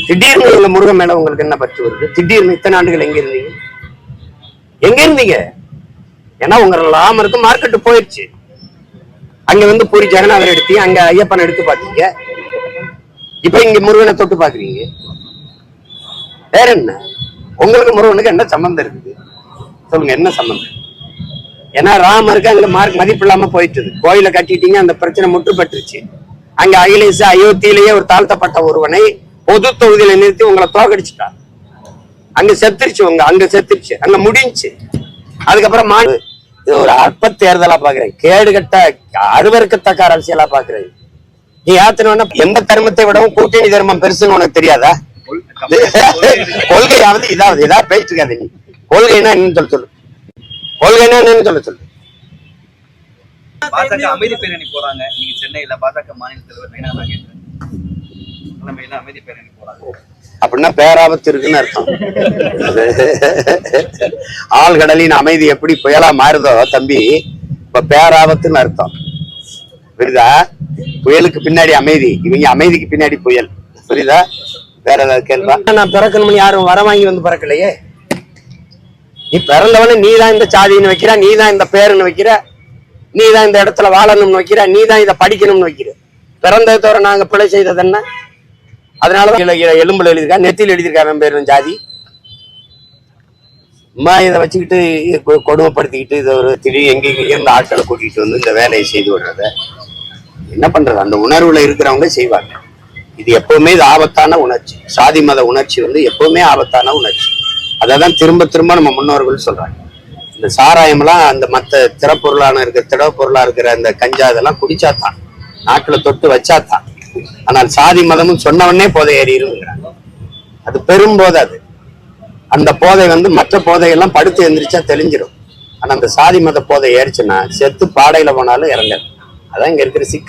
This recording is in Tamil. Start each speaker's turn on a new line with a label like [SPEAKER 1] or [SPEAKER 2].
[SPEAKER 1] திடீர்னு இந்த முருகன் மேல உங்களுக்கு என்ன பற்று வருது? திடீர்னு இத்தனை ஆண்டுகள் எங்க இருந்தீங்க? எங்க இருந்தீங்க? ஏன்னா உங்க ராமருக்கு மார்க்கெட்டு போயிடுச்சு. அங்க வந்து பூரி ஜெகநாதர் எடுத்தீங்க, அங்க ஐயப்பன் எடுத்து பாத்தீங்க, இப்ப இங்க முருகனை தொட்டு பாக்குறீங்க. வேற என்ன? உங்களுக்கு முருகனுக்கு என்ன சம்பந்தம் இருக்குது? சொல்லுங்க, என்ன சம்பந்தம்? ஏன்னா ராமருக்கு அங்க மார்க் மதிப்பு இல்லாம போயிட்டுது. கோயில கட்டிட்டீங்க, அந்த பிரச்சனை முற்றுப்பட்டுருச்சு. அங்க அகிலேஷ் அயோத்தியிலேயே ஒரு தாழ்த்தப்பட்ட ஒருவனை பொது தொகுதியில நிறுத்தி உங்களை தோக்கடிச்சுட்டான். அங்க செத்துருச்சு, அங்க செத்துருச்சு, அங்க முடிஞ்சு. அதுக்கப்புறம் இது ஒரு அற்ப தேர்தலா பாக்குறேன், கேடுகட்ட அருவருக்கத்தக்க அரசியலா பாக்குறேன். நீ யாத்தினா எந்த தர்மத்தை விடவும் கூட்டணி தர்மம் பெருசுன்னு உனக்கு தெரியாதா? கொள்கையாவது இதாவது ஏதாவது பேசிருக்காது. நீ கொள்கைன்னா என்னன்னு சொல்லு. கொள்கைன்னா என்னன்னு சொல்லு.
[SPEAKER 2] பாஜக அமைதி பேரணி போறாங்க. நீங்க சென்னையில பாஜக மாநில தலைவர் நயனா நாகேந்திரன் தலைமையில அமைதி பேரணி போறாங்க.
[SPEAKER 1] அப்படின்னா பேராபத்து இருக்குன்னு அர்த்தம். ஆழ்கடலின் அமைதி எப்படி புயலா மாறுதோ தம்பி, இப்ப பேராபத்துன்னு அர்த்தம். புரியுதா? புயலுக்கு பின்னாடி அமைதி, இவங்க அமைதிக்கு பின்னாடி புயல். புரியுதா? வேற ஏதாவது கேள்வா? நான் பிறக்கணும்னு யாரும் வர வாங்கி வந்து பிறக்கலையே. நீ பிறந்தவன நீ தான் இந்த சாதின்னு வைக்கிற, நீ தான் இந்த பேருன்னு வைக்கிற, நீ தான் இந்த இடத்துல வாழணும்னு வைக்கிற, நீ தான் இதை படிக்கணும்னு வைக்கிற. பிறந்ததை தவிர நாங்க பிழை செய்தது என்ன? அதனாலதான் எலும்புல எழுதியிருக்கா, நெத்தியில் எழுதியிருக்கா பேரும் ஜாதி. அம்மா இதை வச்சுக்கிட்டு கொடுமைப்படுத்திக்கிட்டு இதை ஒரு திடீர் எங்கெங்க இருந்த ஆட்களை கூட்டிகிட்டு வந்து இந்த வேலையை செய்து விடுறத என்ன பண்றது? அந்த உணர்வுல இருக்கிறவங்க செய்வாங்க. இது எப்பவுமே இது ஆபத்தான உணர்ச்சி. சாதி மத உணர்ச்சி வந்து எப்பவுமே ஆபத்தான உணர்ச்சி. அதான் திரும்ப திரும்ப நம்ம முன்னோர்கள் சொல்றாங்க. இந்த சாராயம் எல்லாம் அந்த மற்ற திட பொருளா இருக்கிற அந்த கஞ்சா இதெல்லாம் குடிச்சாத்தான், நாட்டுல தொட்டு வச்சாத்தான். ஆனால் சாதி மதமும் சொன்னவனே போதை ஏறிடுங்கிறாங்க. அது பெரும் போதை. அது அந்த போதை வந்து மற்ற போதையெல்லாம் படுத்து எந்திரிச்சா தெளிஞ்சிடும். ஆனா அந்த சாதி மத போதை ஏறிச்சுன்னா செத்து பாடையில போனாலும் இறங்காது. அதான் இங்க இருக்கிற சிக்கல்.